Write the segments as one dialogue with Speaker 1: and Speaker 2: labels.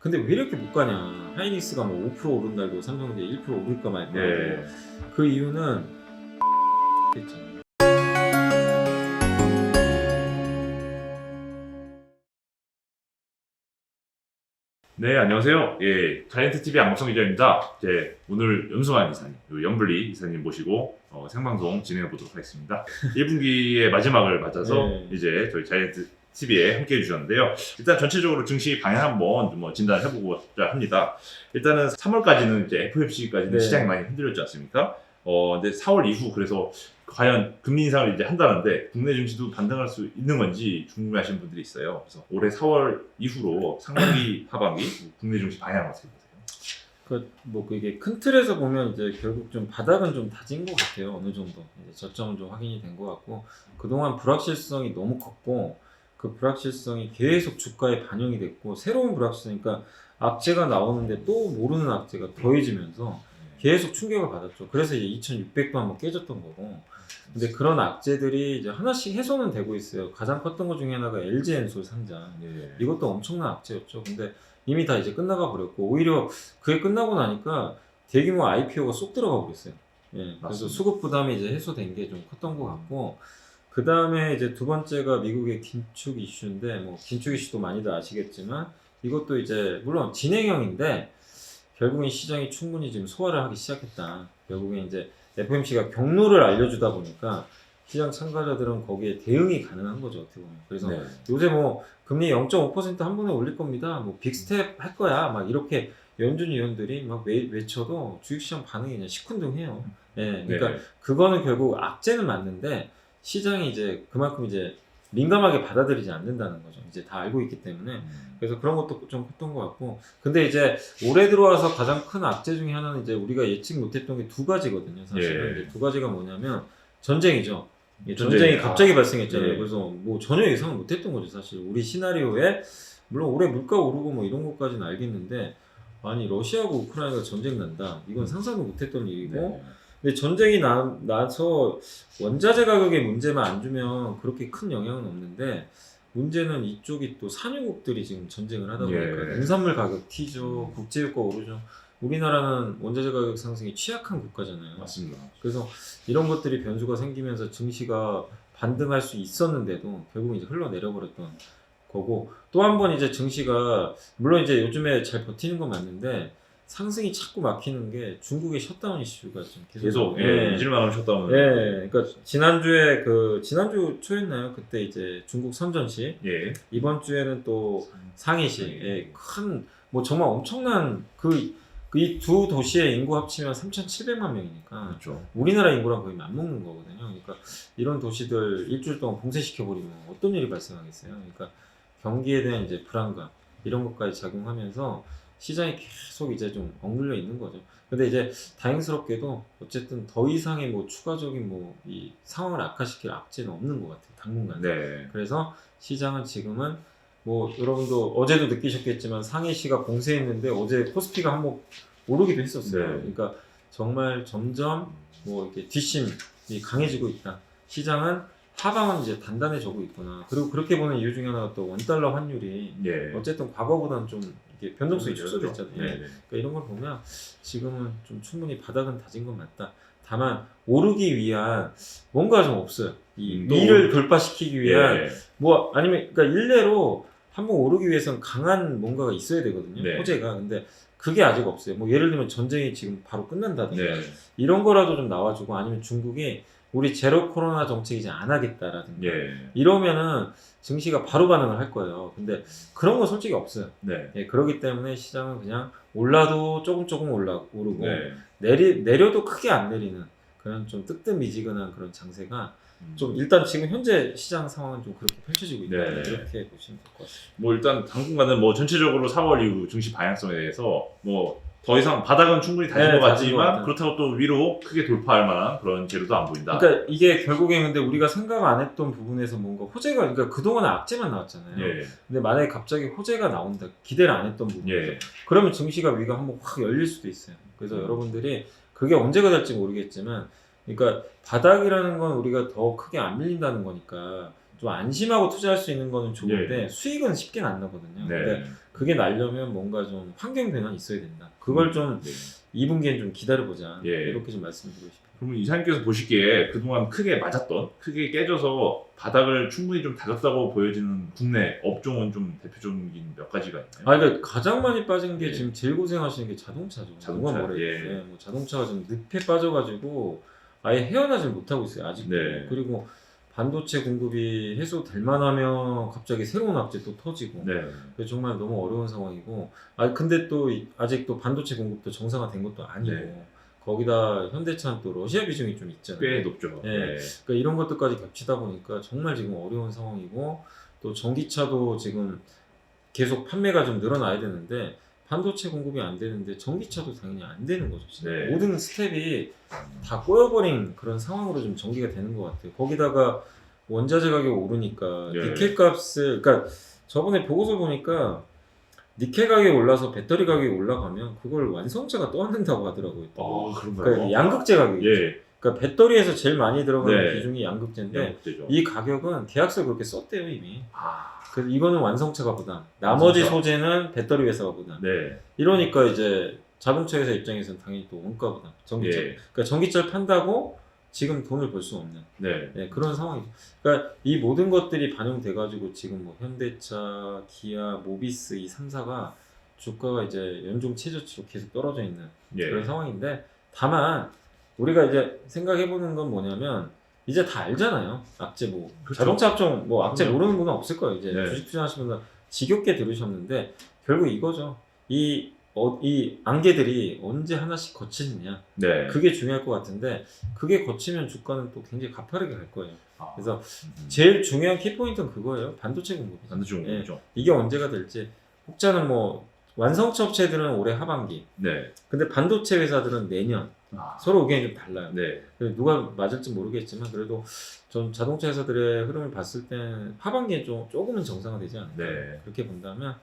Speaker 1: 근데 왜 이렇게 못 가냐? 하이닉스가 뭐 5% 오른 날도 삼성전자 1% 오를까 말까.
Speaker 2: 네.
Speaker 1: 그 이유는 했죠.
Speaker 2: 네, 안녕하세요. 예, 자이언트TV 안목성 기자입니다. 이제 오늘 염승환 이사님, 그리고 염블리 이사님 모시고 생방송 진행해 보도록 하겠습니다. 1분기의 마지막을 맞아서
Speaker 1: 네.
Speaker 2: 이제 저희 자이언트TV에 함께 해주셨는데요. 일단 전체적으로 증시 방향 한번 뭐 진단해보고자 합니다. 일단은 3월까지는 이제 FOMC까지는
Speaker 1: 네.
Speaker 2: 시장이 많이 흔들렸지 않습니까? 근데 4월 이후 그래서 과연 금리 인상을 이제 한다는데 국내 증시도 반등할 수 있는 건지 궁금해하시는 분들이 있어요. 그래서 올해 4월 이후로 상반기, 하반기 국내 증시 방향 어떻게 보세요?
Speaker 1: 그게 큰 틀에서 보면 이제 결국 좀 바닥은 좀 다진 것 같아요. 어느 정도 이제 저점은 좀 확인이 된 것 같고, 그동안 불확실성이 너무 컸고 그 불확실성이 계속 주가에 반영이 됐고, 새로운 불확실성, 그러니까 악재가 나오는데 또 모르는 악재가 더해지면서 계속 충격을 받았죠. 그래서 이제 2,600도 한번 깨졌던 거고. 근데 그런 악재들이 이제 하나씩 해소는 되고 있어요. 가장 컸던 것 중에 하나가 LG엔솔 상장. 이것도 엄청난 악재였죠. 근데 이미 다 이제 끝나가 버렸고, 오히려 그게 끝나고 나니까 대규모 IPO가 쏙 들어가 버렸어요. 예, 그래서
Speaker 2: 맞습니다.
Speaker 1: 수급 부담이 이제 해소된 게 좀 컸던 것 같고, 그 다음에 이제 두 번째가 미국의 긴축 이슈인데, 뭐 긴축 이슈도 많이들 아시겠지만 이것도 이제 물론 진행형인데 결국엔 시장이 충분히 지금 소화를 하기 시작했다. 결국엔 이제 FOMC가 경로를 알려주다 보니까 시장 참가자들은 거기에 대응이 가능한 거죠, 어떻게 보면. 그래서
Speaker 2: 네.
Speaker 1: 요새 뭐 금리 0.5% 한 번에 올릴 겁니다. 뭐 빅스텝 할 거야. 막 이렇게 연준 위원들이 막 외쳐도 주식시장 반응이 그냥 시큰둥해요. 예, 그러니까
Speaker 2: 네.
Speaker 1: 그거는 결국 악재는 맞는데 시장이 이제 그만큼 이제 민감하게 받아들이지 않는다는 거죠. 이제 다 알고 있기 때문에. 그래서 그런 것도 좀 컸던 것 같고. 근데 이제 올해 들어와서 가장 큰 악재 중에 하나는 이제 우리가 예측 못했던 게 두 가지거든요. 사실은.
Speaker 2: 예.
Speaker 1: 이제 두 가지가 뭐냐면 전쟁이죠. 전쟁이
Speaker 2: 전쟁이,
Speaker 1: 갑자기 발생했잖아요.
Speaker 2: 예.
Speaker 1: 그래서 뭐 전혀 예상을 못했던 거죠. 사실 우리 시나리오에 물론 올해 물가 오르고 뭐 이런 것까지는 알겠는데, 아니 러시아하고 우크라이나가 전쟁 난다. 이건 상상도 못했던 일이고.
Speaker 2: 네.
Speaker 1: 근데 전쟁이 나서 원자재 가격에 문제만 안 주면 그렇게 큰 영향은 없는데, 문제는 이쪽이 또 산유국들이 지금 전쟁을 하다 보니까
Speaker 2: 예.
Speaker 1: 농산물 가격 튀죠. 국제유가 오르죠. 우리나라는 원자재 가격 상승이 취약한 국가잖아요.
Speaker 2: 맞습니다.
Speaker 1: 그래서 이런 것들이 변수가 생기면서 증시가 반등할 수 있었는데도 결국 이제 흘러내려 버렸던 거고, 또 한 번 이제 증시가 물론 이제 요즘에 잘 버티는 건 맞는데 상승이 자꾸 막히는 게 중국의 셧다운 이슈가 좀
Speaker 2: 계속 잊을만하면 셧다운.
Speaker 1: 예, 그러니까 지난주 초였나요? 그때 이제 중국 선전시,
Speaker 2: 예.
Speaker 1: 이번 주에는 또 상해시, 큰 뭐 정말 엄청난 이 두 도시의 인구 합치면 3,700만 명이니까
Speaker 2: 그렇죠.
Speaker 1: 우리나라 인구랑 거의 맞먹는 거거든요. 그러니까 이런 도시들 일주일 동안 봉쇄시켜버리면 어떤 일이 발생하겠어요? 그러니까 경기에 대한 이제 불안감 이런 것까지 작용하면서 시장이 계속 이제 좀 억눌려 있는 거죠. 근데 이제 다행스럽게도 어쨌든 더 이상의 뭐 추가적인 뭐 이 상황을 악화시킬 악재는 없는 것 같아요, 당분간.
Speaker 2: 네.
Speaker 1: 그래서 시장은 지금은 뭐 여러분도 어제도 느끼셨겠지만 상해시가 봉쇄했는데 어제 코스피가 한번 오르기도 했었어요.
Speaker 2: 네.
Speaker 1: 그러니까 정말 점점 뭐 이렇게 뒷심이 강해지고 있다. 시장은 하방은 이제 단단해지고 있구나. 그리고 그렇게 보는 이유 중에 하나가 또 원달러 환율이
Speaker 2: 예.
Speaker 1: 어쨌든 과거보다는 좀 이게 변동성이 축소됐잖아요.
Speaker 2: 네.
Speaker 1: 그러니까 이런 걸 보면 지금은 좀 충분히 바닥은 다진 건 맞다. 다만 오르기 위한 뭔가 좀 없어요. 이 위를 돌파시키기 위한
Speaker 2: 예.
Speaker 1: 뭐 아니면 그러니까 일례로 한번 오르기 위해서는 강한 뭔가가 있어야 되거든요.
Speaker 2: 네.
Speaker 1: 호재가. 근데 그게 아직 없어요. 뭐 예를 들면 전쟁이 지금 바로 끝난다든가
Speaker 2: 네.
Speaker 1: 이런 거라도 좀 나와주고, 아니면 중국이 우리 제로 코로나 정책 이제 안 하겠다라든가
Speaker 2: 예.
Speaker 1: 이러면은 증시가 바로 반응을 할 거예요. 근데 그런 건 솔직히 없어요.
Speaker 2: 네.
Speaker 1: 예, 그렇기 때문에 시장은 그냥 올라도 조금 오르고
Speaker 2: 네.
Speaker 1: 내려도 크게 안 내리는 그런 좀 뜨뜻미지근한 그런 장세가 좀 일단 지금 현재 시장 상황은 좀 그렇게 펼쳐지고 있다.
Speaker 2: 네.
Speaker 1: 이렇게 보시면 될 것 같습니다.
Speaker 2: 뭐 일단 당분간은 뭐 전체적으로 4월 이후 증시 방향성에 대해서 뭐 더 이상 바닥은 충분히 다진
Speaker 1: 네,
Speaker 2: 것
Speaker 1: 다진 것
Speaker 2: 같지만
Speaker 1: 같아요.
Speaker 2: 그렇다고 또 위로 크게 돌파할 만한 그런 재료도 안 보인다.
Speaker 1: 그러니까 이게 결국에 근데 우리가 생각 안 했던 부분에서 뭔가 호재가, 그러니까 그동안 악재만 나왔잖아요.
Speaker 2: 예.
Speaker 1: 근데 만약에 갑자기 호재가 나온다, 기대를 안 했던 부분,
Speaker 2: 예.
Speaker 1: 그러면 증시가 위가 한번 확 열릴 수도 있어요. 그래서 여러분들이 그게 언제가 될지 모르겠지만, 그러니까 바닥이라는 건 우리가 더 크게 안 밀린다는 거니까 좀 안심하고 투자할 수 있는 거는 좋은데
Speaker 2: 예.
Speaker 1: 수익은 쉽게 안 나거든요.
Speaker 2: 네.
Speaker 1: 근데 그게 나려면 뭔가 좀 환경 변화는 있어야 된다. 그걸 좀
Speaker 2: 네.
Speaker 1: 2분기엔 좀 기다려보자.
Speaker 2: 예.
Speaker 1: 이렇게 좀 말씀드리고 싶어요.
Speaker 2: 그러면 이사님께서 보시기에 그동안 크게 맞았던, 크게 깨져서 바닥을 충분히 좀 다졌다고 보여지는 국내 업종은 좀 대표적인 몇 가지가 있나요?
Speaker 1: 그러니까 가장 많이 빠진 게
Speaker 2: 예.
Speaker 1: 지금 제일 고생하시는 게 자동차죠.
Speaker 2: 자동차,
Speaker 1: 누가 뭐래.
Speaker 2: 예.
Speaker 1: 뭐 자동차가 지금 늪에 빠져가지고 아예 헤어나질 못하고 있어요. 아직도.
Speaker 2: 네.
Speaker 1: 그리고 반도체 공급이 해소될 만하면 갑자기 새로운 악재 또 터지고.
Speaker 2: 네.
Speaker 1: 그래서 정말 너무 어려운 상황이고. 근데 또 아직도 반도체 공급도 정상화된 것도 아니고.
Speaker 2: 네.
Speaker 1: 거기다 현대차는 또 러시아 비중이 좀 있잖아요.
Speaker 2: 꽤 높죠.
Speaker 1: 예.
Speaker 2: 네.
Speaker 1: 그러니까 이런 것들까지 겹치다 보니까 정말 지금 어려운 상황이고 또 전기차도 지금 계속 판매가 좀 늘어나야 되는데 반도체 공급이 안 되는데 전기차도 당연히 안 되는 거죠. 진짜.
Speaker 2: 네.
Speaker 1: 모든 스텝이 다 꼬여버린 그런 상황으로 좀 전개가 되는 것 같아요. 거기다가 원자재 가격이 오르니까
Speaker 2: 네.
Speaker 1: 니켈 값을 그러니까 저번에 보고서 보니까 니켈 가격이 올라서 배터리 가격이 올라가면 그걸 완성차가 떠안는다고 하더라고요. 또.
Speaker 2: 그런가요?
Speaker 1: 그러니까 양극재 가격이.
Speaker 2: 예.
Speaker 1: 그러니까 배터리에서 제일 많이 들어가는
Speaker 2: 네.
Speaker 1: 비중이 양극재인데
Speaker 2: 양극재죠.
Speaker 1: 이 가격은 계약서에 그렇게 썼대요 이미.
Speaker 2: 아,
Speaker 1: 그래서 이거는 완성차가 부담. 나머지
Speaker 2: 완성차.
Speaker 1: 소재는 배터리 회사가 부담.
Speaker 2: 네.
Speaker 1: 이러니까 이제 자동차 회사 입장에서는 당연히 또 원가 부담. 전기차.
Speaker 2: 예.
Speaker 1: 그러니까 전기차를 판다고 지금 돈을 벌 수 없는
Speaker 2: 네.
Speaker 1: 그런 상황이죠. 그러니까 이 모든 것들이 반영돼가지고 지금 뭐 현대차, 기아, 모비스 이 3사가 주가가 이제 연중 최저치로 계속 떨어져 있는
Speaker 2: 예.
Speaker 1: 그런 상황인데 다만 우리가 이제 생각해보는 건 뭐냐면 이제 다 알잖아요. 악재 뭐
Speaker 2: 그렇죠.
Speaker 1: 자동차 업종 뭐 악재
Speaker 2: 그럼요.
Speaker 1: 모르는 분은 없을 거예요. 이제
Speaker 2: 네.
Speaker 1: 주식 투자하시는 분은 지겹게 들으셨는데 결국 이거죠. 이 안개들이 언제 하나씩 거치느냐
Speaker 2: 네.
Speaker 1: 그게 중요할 것 같은데 그게 거치면 주가는 또 굉장히 가파르게 갈 거예요.
Speaker 2: 아,
Speaker 1: 그래서 제일 중요한 키포인트는 그거예요. 반도체 공급이죠.
Speaker 2: 반도체 공급이죠.
Speaker 1: 이게 언제가 될지 혹자는 뭐 완성차 업체들은 올해 하반기
Speaker 2: 네.
Speaker 1: 근데 반도체 회사들은 내년 서로 의견이 좀 달라요.
Speaker 2: 네.
Speaker 1: 누가 맞을지 모르겠지만 그래도 전 자동차 회사들의 흐름을 봤을 땐 하반기에 조금은 정상화되지 않을까
Speaker 2: 네.
Speaker 1: 그렇게 본다면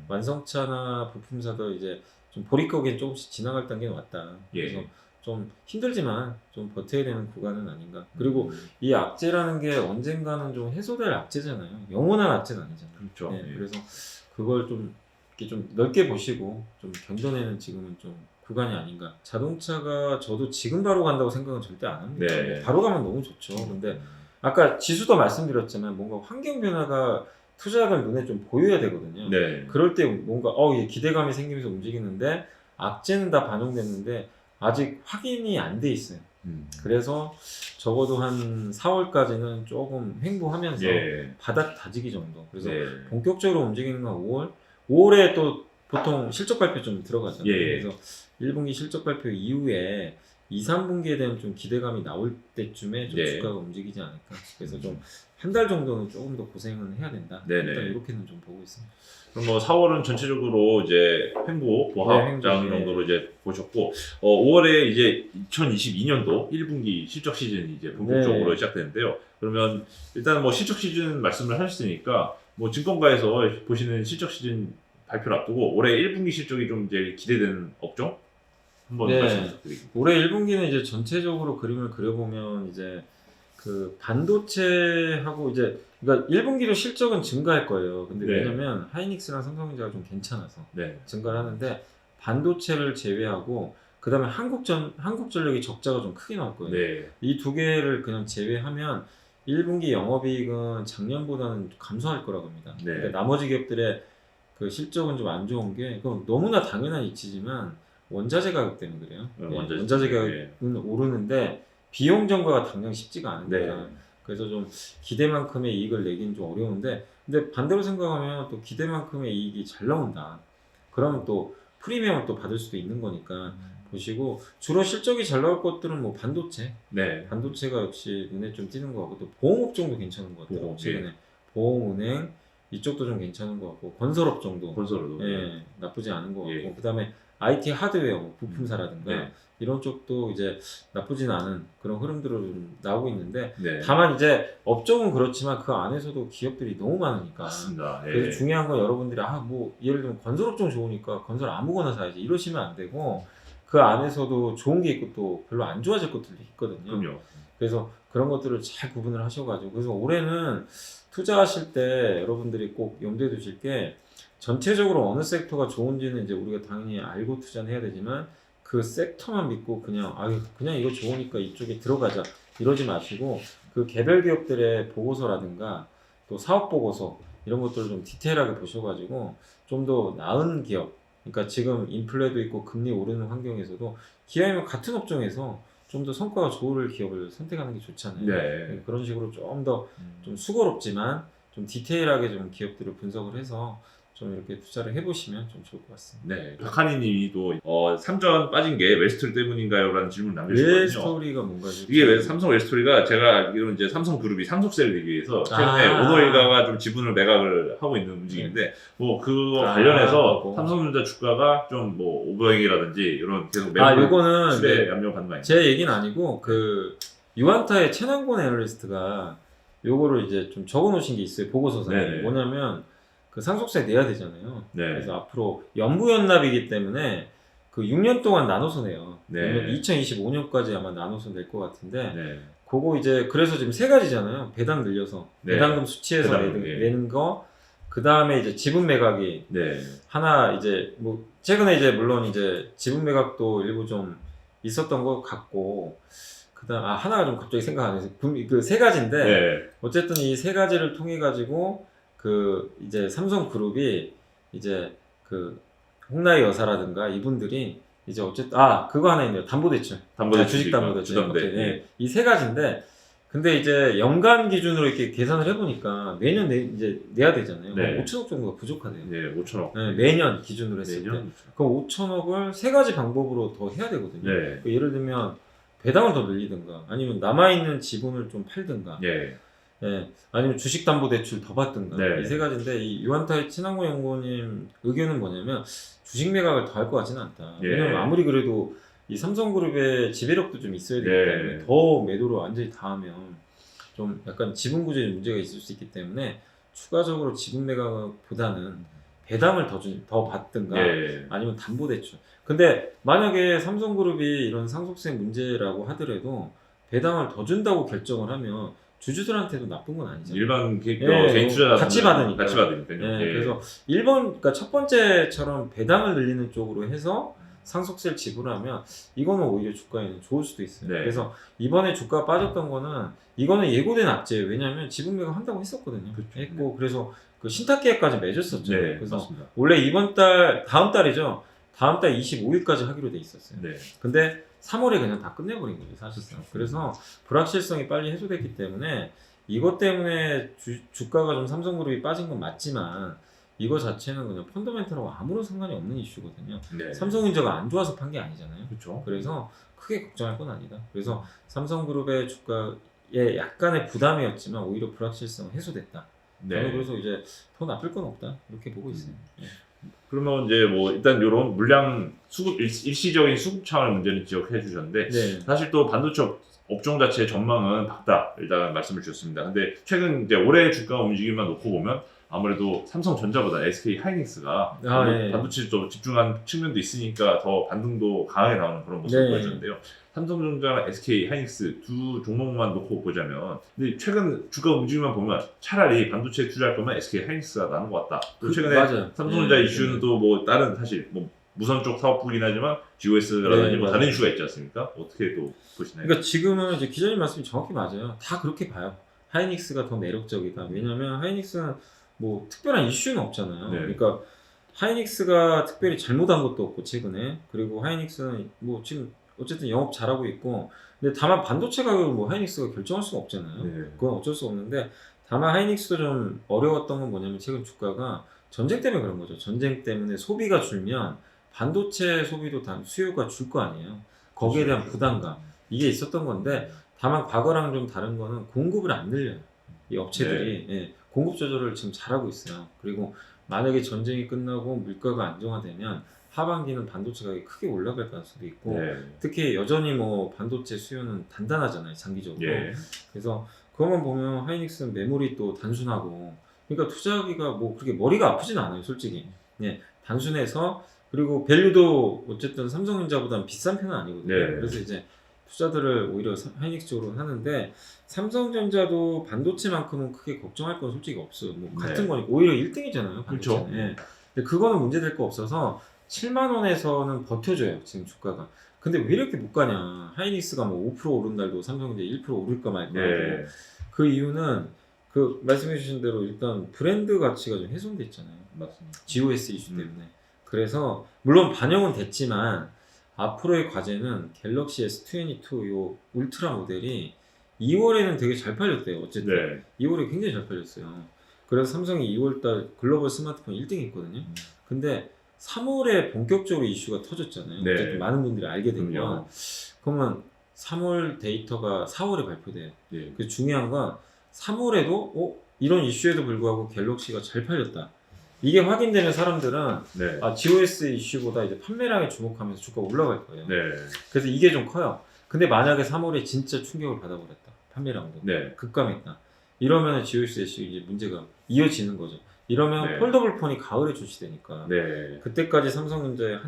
Speaker 1: 완성차나 부품사도 이제 좀 보릿고개는 조금씩 지나갈 단계는 왔다.
Speaker 2: 예.
Speaker 1: 그래서 좀 힘들지만 좀 버텨야 되는 구간은 아닌가. 그리고 이 악재라는 게 언젠가는 좀 해소될 악재잖아요. 영원한 악재는 아니잖아요.
Speaker 2: 그렇죠.
Speaker 1: 네,
Speaker 2: 예.
Speaker 1: 그래서 그걸 좀 이렇게 좀 넓게 보시고 좀 견뎌내는 지금은 좀 구간이 아닌가. 자동차가 저도 지금 바로 간다고 생각은 절대 안 합니다.
Speaker 2: 네.
Speaker 1: 바로 가면 너무 좋죠. 근데 아까 지수도 말씀드렸지만 뭔가 환경 변화가 투자자들 눈에 좀 보여야 되거든요.
Speaker 2: 네.
Speaker 1: 그럴 때 뭔가 이게 기대감이 생기면서 움직이는데 악재는 다 반영됐는데 아직 확인이 안 돼 있어요. 그래서 적어도 한 4월까지는 조금 횡보하면서
Speaker 2: 예.
Speaker 1: 바닥 다지기 정도. 그래서
Speaker 2: 네.
Speaker 1: 본격적으로 움직이는 건 5월. 5월에 또 보통 실적 발표 좀 들어가잖아요.
Speaker 2: 예.
Speaker 1: 그래서 1분기 실적 발표 이후에 2, 3분기에 대한 좀 기대감이 나올 때쯤에 좀
Speaker 2: 예.
Speaker 1: 주가가 움직이지 않을까. 그래서 좀 한 달 정도는 조금 더 고생은 해야 된다.
Speaker 2: 네네.
Speaker 1: 일단 이렇게는 좀 보고 있습니다.
Speaker 2: 그럼 뭐 4월은 전체적으로 이제 횡보, 보합장
Speaker 1: 네, 횡보,
Speaker 2: 정도로 이제 보셨고, 5월에 이제 2022년도 1분기 실적 시즌이 이제 본격적으로
Speaker 1: 네.
Speaker 2: 시작되는데요. 그러면 일단 뭐 실적 시즌 말씀을 하셨으니까 뭐 증권가에서 보시는 실적 시즌 발표를 앞두고 올해 1분기 실적이 좀 이제 기대되는 업종 한번
Speaker 1: 네.
Speaker 2: 말씀 부탁드립니다.
Speaker 1: 올해 1분기는 이제 전체적으로 그림을 그려보면 이제 그 반도체하고 이제 그러니까 1분기로 실적은 증가할 거예요. 근데
Speaker 2: 네.
Speaker 1: 왜냐면 하이닉스랑 삼성전자가 좀 괜찮아서
Speaker 2: 네.
Speaker 1: 증가를 하는데 반도체를 제외하고 그다음에 한국전력이 적자가 좀 크게 나올 거예요.
Speaker 2: 네.
Speaker 1: 이 두 개를 그냥 제외하면 1분기 영업이익은 작년보다는 감소할 거라고 합니다.
Speaker 2: 네.
Speaker 1: 그러니까 나머지 기업들의 그 실적은 좀 안 좋은 게 그건 너무나 당연한 이치지만 원자재 가격 때문에 그래요. 원자재 가격은 오르는데 비용 전가가 당장 쉽지가 않으니까
Speaker 2: 네.
Speaker 1: 그래서 좀 기대만큼의 이익을 내기는 좀 어려운데 근데 반대로 생각하면 또 기대만큼의 이익이 잘 나온다. 그러면 또 프리미엄을 또 받을 수도 있는 거니까 보시고 주로 실적이 잘 나올 것들은 뭐 반도체,
Speaker 2: 네.
Speaker 1: 반도체가 역시 눈에 좀 띄는 것 같고 또 보험업종도 괜찮은 것 같아요.
Speaker 2: 보험,
Speaker 1: 최근에 보험은행 이쪽도 좀 괜찮은 것 같고 건설업종도
Speaker 2: 건설로도.
Speaker 1: 예, 나쁘지 않은 것 같고
Speaker 2: 예.
Speaker 1: 그다음에 IT 하드웨어 뭐 부품사라든가
Speaker 2: 네.
Speaker 1: 이런 쪽도 이제 나쁘진 않은 그런 흐름들로 좀 나오고 있는데
Speaker 2: 네.
Speaker 1: 다만 이제 업종은 그렇지만 그 안에서도 기업들이 너무 많으니까
Speaker 2: 맞습니다. 예.
Speaker 1: 그래서 중요한 건 여러분들이 뭐 예를 들면 건설업종 좋으니까 건설 아무거나 사야지 이러시면 안 되고 그 안에서도 좋은 게 있고 또 별로 안 좋아질 것들도 있거든요.
Speaker 2: 그럼요.
Speaker 1: 그래서 그런 것들을 잘 구분을 하셔가지고 그래서 올해는 투자하실 때 여러분들이 꼭 염두에 두실 게 전체적으로 어느 섹터가 좋은지는 이제 우리가 당연히 알고 투자는 해야 되지만 그 섹터만 믿고 그냥 이거 좋으니까 이쪽에 들어가자 이러지 마시고 그 개별 기업들의 보고서라든가 또 사업 보고서 이런 것들을 좀 디테일하게 보셔가지고 좀 더 나은 기업, 그러니까 지금 인플레도 있고 금리 오르는 환경에서도 기업이면 같은 업종에서 좀 더 성과가 좋을 기업을 선택하는 게 좋잖아요.
Speaker 2: 네.
Speaker 1: 그런 식으로 좀 더 좀 수고롭지만 좀 디테일하게 좀 기업들을 분석을 해서 좀 이렇게 투자를 해보시면 좀 좋을 것 같습니다.
Speaker 2: 네. 박한희 님이도 3전 빠진 게 웰스토리 때문인가요? 라는 질문 남겨주셨거든요.
Speaker 1: 웰스토리가 뭔가요?
Speaker 2: 이게 왜 삼성 웰스토리가 제가 알기로는 이제 삼성그룹이 상속세를 내기 위해서 최근에 오너일가가 좀 지분을 매각을 하고 있는 움직임인데 뭐 그거 관련해서
Speaker 1: 그거.
Speaker 2: 삼성전자 주가가 좀 뭐 오버행이라든지 이런 계속 매각
Speaker 1: 요거는
Speaker 2: 수배 압력 받는 거 아니에요?
Speaker 1: 제 얘기는 아니고 그 유안타의 최남곤 애널리스트가 요거를 이제 좀 적어놓으신 게 있어요. 보고서상에.
Speaker 2: 네네.
Speaker 1: 뭐냐면 그 상속세 내야 되잖아요.
Speaker 2: 네.
Speaker 1: 그래서 앞으로 연부연납이기 때문에 그 6년 동안 나눠서 내요.
Speaker 2: 네.
Speaker 1: 2025년까지 아마 나눠서 낼 것 같은데
Speaker 2: 네.
Speaker 1: 그거 이제 그래서 지금 세 가지잖아요. 배당 늘려서
Speaker 2: 네.
Speaker 1: 배당금 수치해서
Speaker 2: 배당금, 예.
Speaker 1: 내는 거. 그 다음에 이제 지분 매각이
Speaker 2: 네.
Speaker 1: 하나 이제 뭐 최근에 이제 물론 이제 지분 매각도 일부 좀 있었던 것 같고 그다음 하나가 좀 갑자기 생각 안 해서 그 세 가지인데
Speaker 2: 네.
Speaker 1: 어쨌든 이 세 가지를 통해 가지고 그 이제 삼성그룹이 이제 그 홍나희 여사라든가 이분들이 이제 어쨌든 그거 하나 있네요. 담보대출. 주식 담보대출.
Speaker 2: 주담대.
Speaker 1: 이 세 가지인데 근데 이제 연간 기준으로 이렇게 계산을 해보니까 매년 이제 내야 되잖아요.
Speaker 2: 네.
Speaker 1: 5천억 정도가 부족하대요.
Speaker 2: 네, 5천억.
Speaker 1: 네, 매년 기준으로 했을 때.
Speaker 2: 매년?
Speaker 1: 그럼 5천억을 세 가지 방법으로 더 해야 되거든요.
Speaker 2: 네.
Speaker 1: 예를 들면 배당을 더 늘리든가 아니면 남아있는 지분을 좀 팔든가
Speaker 2: 네.
Speaker 1: 아니면 주식담보대출 더 받든가
Speaker 2: 네.
Speaker 1: 이 세 가지인데 이 유한타의 친한고 연구원님 의견은 뭐냐면 주식 매각을 더 할 것 같지는 않다.
Speaker 2: 예.
Speaker 1: 왜냐면 아무리 그래도 이 삼성그룹의 지배력도 좀 있어야 되기
Speaker 2: 네.
Speaker 1: 때문에 더 매도를 완전히 다 하면 좀 약간 지분 구조에 문제가 있을 수 있기 때문에 추가적으로 지분 매각보다는 배당을 더 받든가
Speaker 2: 네.
Speaker 1: 아니면 담보대출. 근데 만약에 삼성그룹이 이런 상속세 문제라고 하더라도 배당을 더 준다고 결정을 하면 주주들한테도 나쁜 건 아니잖아요.
Speaker 2: 일반 개인
Speaker 1: 예,
Speaker 2: 투자자
Speaker 1: 같이 받으니까.
Speaker 2: 같이 받으니까요. 예.
Speaker 1: 그래서 그러니까 첫 번째처럼 배당을 늘리는 쪽으로 해서 상속세를 지불하면 이거는 오히려 주가에는 좋을 수도 있어요.
Speaker 2: 네.
Speaker 1: 그래서 이번에 주가 빠졌던 거는 이거는 예고된 악재예요. 왜냐하면 지분 매각 한다고 했었거든요.
Speaker 2: 그렇죠.
Speaker 1: 했고 그래서 그 신탁 계약까지 맺었었죠.
Speaker 2: 네,
Speaker 1: 그래서
Speaker 2: 맞습니다.
Speaker 1: 원래 다음 달이죠. 다음 달 25일까지 하기로 돼 있었어요.
Speaker 2: 네.
Speaker 1: 근데 3월에 그냥 다 끝내버린 거죠, 사실상. 그래서 불확실성이 빨리 해소됐기 때문에 이것 때문에 주가가 좀 삼성그룹이 빠진 건 맞지만 이거 자체는 그냥 펀더멘털하고 아무런 상관이 없는 이슈거든요.
Speaker 2: 네.
Speaker 1: 삼성전자가 안 좋아서 판 게 아니잖아요.
Speaker 2: 그렇죠.
Speaker 1: 그래서 크게 걱정할 건 아니다. 그래서 삼성그룹의 주가에 약간의 부담이었지만 오히려 불확실성은 해소됐다. 저는
Speaker 2: 네.
Speaker 1: 그래서 이제 더 나쁠 건 없다. 이렇게 보고 있어요. 네.
Speaker 2: 그러면 이제 뭐 일단 이런 물량 수급 일시적인 수급 차원 문제는 지적해 주셨는데
Speaker 1: 네.
Speaker 2: 사실 또 반도체 업종 자체의 전망은 밝다 일단 말씀을 주셨습니다. 근데 최근 이제 올해 주가 움직임만 놓고 보면 아무래도 삼성전자보다 SK 하이닉스가
Speaker 1: 네.
Speaker 2: 반도체에 좀 집중한 측면도 있으니까 더 반등도 강하게 나오는 그런 모습을
Speaker 1: 네.
Speaker 2: 보여줬는데요. 삼성전자랑 SK 하이닉스 두 종목만 놓고 보자면 근데 최근 주가 움직임만 보면 차라리 반도체에 투자할 거면 SK 하이닉스가 나은 것 같다. 또 최근에
Speaker 1: 맞아요.
Speaker 2: 삼성전자
Speaker 1: 네.
Speaker 2: 이슈는 또 뭐 다른 사실 뭐 무선 쪽 사업부긴 하지만 GOS라든지
Speaker 1: 네,
Speaker 2: 뭐
Speaker 1: 맞아요.
Speaker 2: 다른 이슈가 있지 않습니까? 어떻게 또 보시나요?
Speaker 1: 그러니까 지금은 이제 기자님 말씀이 정확히 맞아요. 다 그렇게 봐요. 하이닉스가 더 매력적이다. 왜냐면 하이닉스는 뭐 특별한 이슈는 없잖아요.
Speaker 2: 네.
Speaker 1: 그러니까 하이닉스가 특별히 잘못한 것도 없고 최근에 그리고 하이닉스는 뭐 지금 어쨌든 영업 잘하고 있고 근데 다만 반도체 가격을 뭐 하이닉스가 결정할 수가 없잖아요.
Speaker 2: 네.
Speaker 1: 그건 어쩔 수 없는데 다만 하이닉스도 좀 어려웠던 건 뭐냐면 최근 주가가 전쟁 때문에 그런 거죠. 전쟁 때문에 소비가 줄면 반도체 소비도 수요가 줄 거 아니에요. 거기에 대한 부담감 이게 있었던 건데 다만 과거랑 좀 다른 거는 공급을 안 늘려요. 이 업체들이 공급 조절을 지금 잘하고 있어요. 그리고 만약에 전쟁이 끝나고 물가가 안정화되면 하반기는 반도체 가격이 크게 올라갈 가능성도 있고
Speaker 2: 네.
Speaker 1: 특히 여전히 뭐 반도체 수요는 단단하잖아요. 장기적으로.
Speaker 2: 예.
Speaker 1: 그래서 그것만 보면 하이닉스는 메모리 또 단순하고 그러니까 투자하기가 뭐 그렇게 머리가 아프진 않아요. 솔직히. 단순해서 그리고 밸류도 어쨌든 삼성전자보다는 비싼 편은 아니거든요.
Speaker 2: 네.
Speaker 1: 그래서 이제 투자들을 오히려 하이닉스 쪽으로 하는데 삼성전자도 반도체만큼은 크게 걱정할 건 솔직히 없어요. 뭐 같은
Speaker 2: 네.
Speaker 1: 거니까 오히려 1등이잖아요.
Speaker 2: 그렇죠.
Speaker 1: 근데 그거는 문제될 거 없어서 7만 원에서는 버텨줘요 지금 주가가. 근데 왜 이렇게 못 가냐? 하이닉스가 뭐 5% 오른 날도 삼성전자 1% 오를까 말까.
Speaker 2: 네.
Speaker 1: 그 이유는 그 말씀해주신 대로 일단 브랜드 가치가 좀 훼손돼 있잖아요.
Speaker 2: 맞습니다.
Speaker 1: GOS 이슈 때문에. 그래서 물론 반영은 됐지만 앞으로의 과제는 갤럭시 S22 요 울트라 모델이 2월에는 되게 잘 팔렸대요. 어쨌든
Speaker 2: 네.
Speaker 1: 2월에 굉장히 잘 팔렸어요. 그래서 삼성이 2월달 글로벌 스마트폰 1등 했거든요. 근데 3월에 본격적으로 이슈가 터졌잖아요.
Speaker 2: 네.
Speaker 1: 어쨌든 많은 분들이 알게 된
Speaker 2: 그럼요.
Speaker 1: 건. 그러면 3월 데이터가 4월에 발표돼요.
Speaker 2: 네.
Speaker 1: 그 중요한 건 3월에도 이런 이슈에도 불구하고 갤럭시가 잘 팔렸다. 이게 확인되면 사람들은
Speaker 2: 네.
Speaker 1: GOS 이슈보다 이제 판매량에 주목하면서 주가가 올라갈 거예요.
Speaker 2: 네.
Speaker 1: 그래서 이게 좀 커요. 근데 만약에 3월에 진짜 충격을 받아버렸다. 판매량도
Speaker 2: 네.
Speaker 1: 급감했다. 이러면 GOS 이슈 이제 문제가 이어지는 거죠. 이러면
Speaker 2: 네.
Speaker 1: 폴더블 폰이 가을에 출시되니까
Speaker 2: 네.
Speaker 1: 그때까지 삼성전자의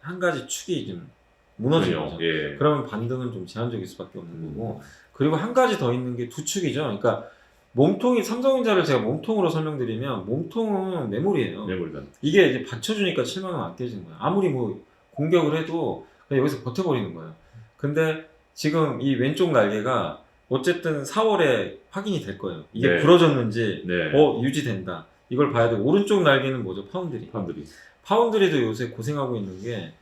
Speaker 1: 한 가지 축이 좀 무너지는 거죠.
Speaker 2: 예.
Speaker 1: 그러면 반등은 좀 제한적일 수밖에 없는 거고. 그리고 한 가지 더 있는 게 두 축이죠. 그러니까 몸통이 삼성전자를 제가 몸통으로 설명드리면 몸통은 메모리예요.
Speaker 2: 매물단.
Speaker 1: 이게 이제 받쳐주니까 7만 원 안 깨지는 거예요. 아무리 뭐 공격을 해도 그냥 여기서 버텨버리는 거예요. 근데 지금 이 왼쪽 날개가 어쨌든 4월에 확인이 될 거예요. 이게
Speaker 2: 네.
Speaker 1: 부러졌는지
Speaker 2: 네.
Speaker 1: 유지된다. 이걸 봐야 돼. 오른쪽 날개는 뭐죠? 파운드리.
Speaker 2: 사람들이.
Speaker 1: 파운드리도 요새 고생하고 있는 게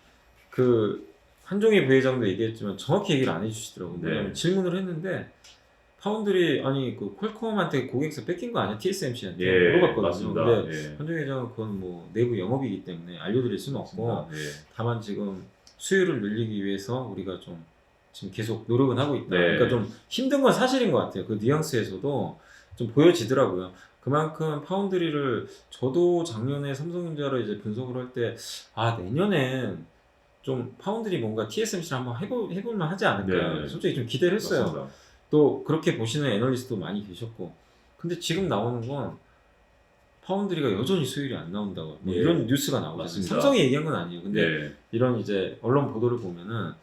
Speaker 1: 그 한종희 부회장도 얘기했지만 정확히 얘기를 안 해주시더라고요.
Speaker 2: 네.
Speaker 1: 왜냐면 질문을 했는데 파운드리 아니 그 퀄컴한테 고객사 뺏긴 거 아니야? TSMC한테
Speaker 2: 예.
Speaker 1: 물어봤거든요.
Speaker 2: 맞습니다.
Speaker 1: 근데
Speaker 2: 예.
Speaker 1: 한종희 회장은 그건 뭐 내부 영업이기 때문에 알려드릴 수는 없고
Speaker 2: 맞습니다. 예.
Speaker 1: 다만 지금 수요를 늘리기 위해서 우리가 좀 지금 계속 노력은 하고 있다.
Speaker 2: 네.
Speaker 1: 그러니까 좀 힘든 건 사실인 것 같아요. 그 뉘앙스에서도 좀 보여지더라고요. 그만큼 파운드리를 저도 작년에 삼성전자를 이제 분석을 할 때 내년엔 좀 파운드리 뭔가 TSMC를 한번 해볼만 하지 않을까.
Speaker 2: 네.
Speaker 1: 솔직히 좀 기대를 했어요.
Speaker 2: 맞습니다.
Speaker 1: 또 그렇게 보시는 애널리스트도 많이 계셨고. 근데 지금 나오는 건 파운드리가 여전히 수율이 안 나온다고 뭐
Speaker 2: 예.
Speaker 1: 이런 뉴스가 나오잖아요.
Speaker 2: 맞습니다.
Speaker 1: 삼성이 얘기한 건 아니에요. 근데
Speaker 2: 예.
Speaker 1: 이런 이제 언론 보도를 보면은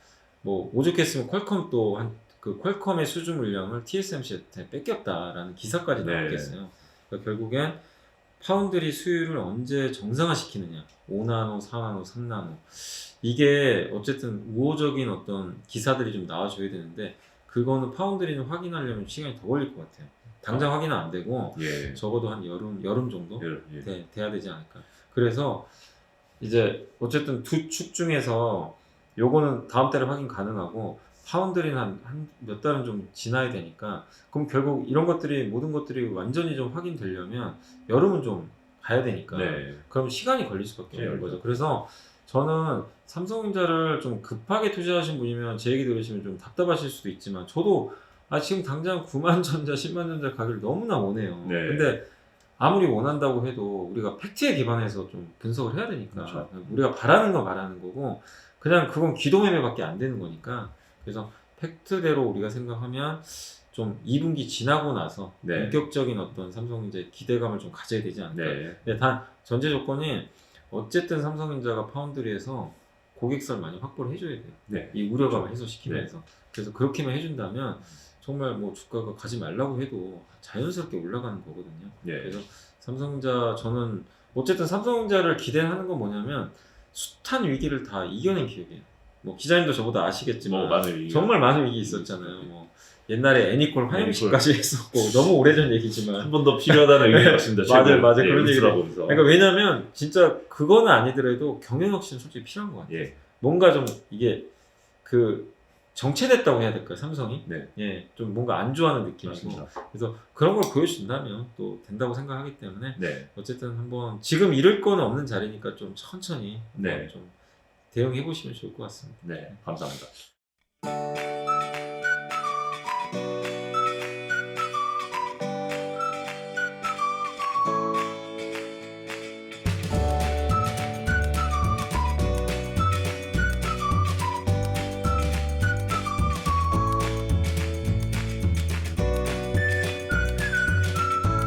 Speaker 1: 뭐 오죽했으면 퀄컴도 그 퀄컴의 수주 물량을 TSMC한테 뺏겼다라는 기사까지
Speaker 2: 네.
Speaker 1: 나왔겠어요. 그러니까 결국엔 파운드리 수율을 언제 정상화시키느냐, 5나노, 4나노, 3나노 이게 어쨌든 우호적인 어떤 기사들이 좀 나와줘야 되는데 그거는 파운드리는 확인하려면 시간이 더 걸릴 것 같아요. 당장 확인은 안 되고
Speaker 2: 예.
Speaker 1: 적어도 한 여름 정도
Speaker 2: 예.
Speaker 1: 돼야 되지 않을까. 그래서 이제 어쨌든 두 축 중에서 요거는 다음 달에 확인 가능하고 파운드리는 한 몇 달은 좀 지나야 되니까 그럼 결국 이런 것들이 모든 것들이 완전히 좀 확인되려면 여름은 좀 가야 되니까
Speaker 2: 네.
Speaker 1: 그럼 시간이 걸릴 수밖에 없는
Speaker 2: 그렇죠.
Speaker 1: 거죠. 그래서 저는 삼성전자를 좀 급하게 투자하신 분이면 제 얘기 들으시면 좀 답답하실 수도 있지만 저도 지금 당장 9만 전자, 10만 전자 가격이 너무나 원해요.
Speaker 2: 네.
Speaker 1: 근데 아무리 원한다고 해도 우리가 팩트에 기반해서 좀 분석을 해야 되니까
Speaker 2: 그렇죠.
Speaker 1: 우리가 바라는 거 말하는 거고 그냥 그건 기도매매밖에 안 되는 거니까 그래서 팩트대로 우리가 생각하면 좀 2분기 지나고 나서
Speaker 2: 네.
Speaker 1: 본격적인 어떤 삼성전자의 기대감을 좀 가져야 되지 않을까.
Speaker 2: 네.
Speaker 1: 근데 단 전제 조건이 어쨌든 삼성전자가 파운드리에서 고객사를 많이 확보를 해줘야 돼요.
Speaker 2: 네.
Speaker 1: 이 우려감을 해소시키면서. 그래서 그렇게만 해준다면 정말 뭐 주가가 가지 말라고 해도 자연스럽게 올라가는 거거든요.
Speaker 2: 예.
Speaker 1: 그래서 삼성전자 저는 어쨌든 삼성전자를 기대하는 건 뭐냐면 숱한 위기를 다 이겨낸 기업이에요. 뭐 기자님도 저보다 아시겠지만
Speaker 2: 많은 위기가.
Speaker 1: 정말 많은 위기 있었잖아요. 뭐 옛날에 애니콜 화염식까지 했었고 너무 오래전 얘기지만
Speaker 2: 한 번 더 필요하다는 의견이 같습니다.
Speaker 1: 맞아요. 그런 얘기를
Speaker 2: 보면서.
Speaker 1: 그러니까 왜냐면 진짜 그거는 아니더라도 경영혁신은 솔직히 필요한 것 같아요.
Speaker 2: 예.
Speaker 1: 뭔가 좀 이게 그 정체됐다고 해야 될까요? 삼성이?
Speaker 2: 네.
Speaker 1: 예, 좀 뭔가 안 좋아하는 느낌이고
Speaker 2: 맞습니다.
Speaker 1: 그래서 그런 걸 보여준다면 또 된다고 생각하기 때문에
Speaker 2: 네.
Speaker 1: 어쨌든 한번 지금 잃을 거는 없는 자리니까 좀 천천히
Speaker 2: 네.
Speaker 1: 한번 좀 대응해 보시면 좋을 것 같습니다.
Speaker 2: 네. 감사합니다.